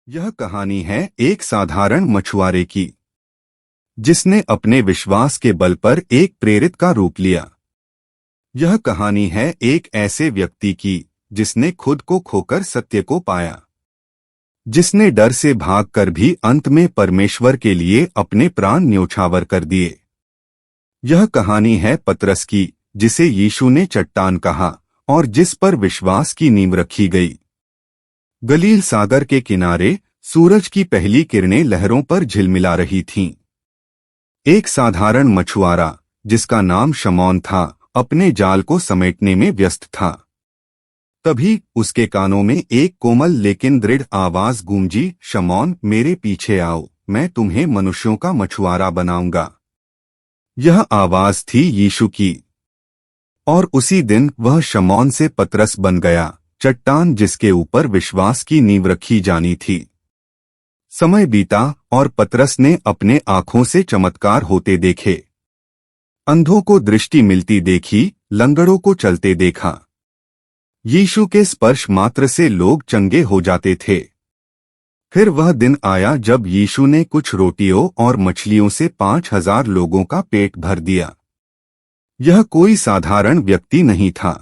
यह कहानी है एक साधारण मछुआरे की, जिसने अपने विश्वास के बल पर एक प्रेरित का रूप लिया। यह कहानी है एक ऐसे व्यक्ति की जिसने खुद को खोकर सत्य को पाया, जिसने डर से भागकर भी अंत में परमेश्वर के लिए अपने प्राण न्योछावर कर दिए। यह कहानी है पतरस की, जिसे यीशु ने चट्टान कहा और जिस पर विश्वास की नींव रखी गई। गलील सागर के किनारे सूरज की पहली किरणें लहरों पर झिलमिला रही थीं। एक साधारण मछुआरा, जिसका नाम शमौन था, अपने जाल को समेटने में व्यस्त था। तभी उसके कानों में एक कोमल लेकिन दृढ़ आवाज गूंजी, शमौन, मेरे पीछे आओ, मैं तुम्हें मनुष्यों का मछुआरा बनाऊंगा। यह आवाज थी यीशु की, और उसी दिन वह शमौन से पतरस बन गया, चट्टान जिसके ऊपर विश्वास की नींव रखी जानी थी। समय बीता और पतरस ने अपने आंखों से चमत्कार होते देखे। अंधों को दृष्टि मिलती देखी, लंगड़ों को चलते देखा। यीशु के स्पर्श मात्र से लोग चंगे हो जाते थे। फिर वह दिन आया जब यीशु ने कुछ रोटियों और मछलियों से 5,000 लोगों का पेट भर दिया। यह कोई साधारण व्यक्ति नहीं था।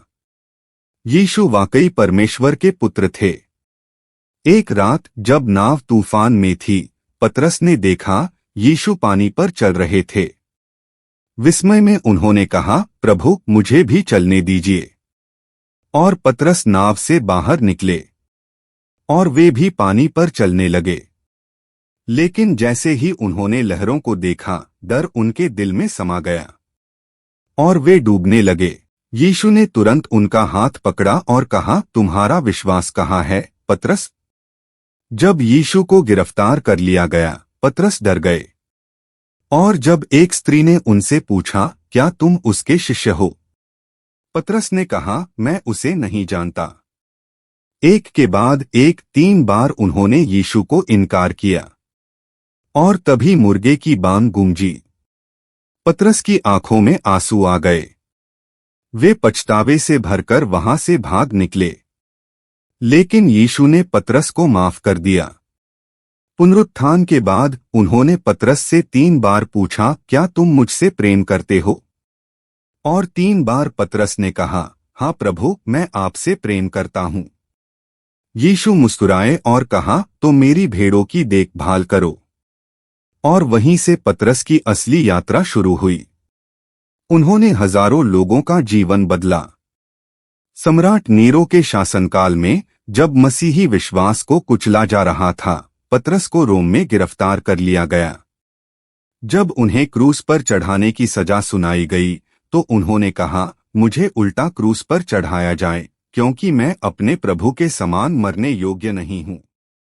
यीशु वाकई परमेश्वर के पुत्र थे। एक रात जब नाव तूफान में थी, पतरस ने देखा यीशु पानी पर चल रहे थे। विस्मय में उन्होंने कहा, प्रभु, मुझे भी चलने दीजिए। और पतरस नाव से बाहर निकले और वे भी पानी पर चलने लगे। लेकिन जैसे ही उन्होंने लहरों को देखा, डर उनके दिल में समा गया और वे डूबने लगे। यीशु ने तुरंत उनका हाथ पकड़ा और कहा, तुम्हारा विश्वास कहाँ है, पतरस? जब यीशु को गिरफ्तार कर लिया गया, पतरस डर गए। और जब एक स्त्री ने उनसे पूछा, क्या तुम उसके शिष्य हो? पतरस ने कहा, मैं उसे नहीं जानता। एक के बाद एक 3 बार उन्होंने यीशु को इनकार किया। और तभी मुर्गे की बांग गूंजी। पतरस की आंखों में आंसू आ गए। वे पछतावे से भरकर वहां से भाग निकले। लेकिन यीशु ने पतरस को माफ कर दिया। पुनरुत्थान के बाद उन्होंने पतरस से 3 बार पूछा, क्या तुम मुझसे प्रेम करते हो? और 3 बार पतरस ने कहा, हाँ प्रभु, मैं आपसे प्रेम करता हूँ। यीशु मुस्कुराए और कहा, तो मेरी भेड़ों की देखभाल करो। और वहीं से पतरस की असली यात्रा शुरू हुई। उन्होंने हजारों लोगों का जीवन बदला। सम्राट नीरो के शासनकाल में, जब मसीही विश्वास को कुचला जा रहा था, पतरस को रोम में गिरफ्तार कर लिया गया। जब उन्हें क्रूस पर चढ़ाने की सजा सुनाई गई, तो उन्होंने कहा, मुझे उल्टा क्रूस पर चढ़ाया जाए, क्योंकि मैं अपने प्रभु के समान मरने योग्य नहीं हूँ।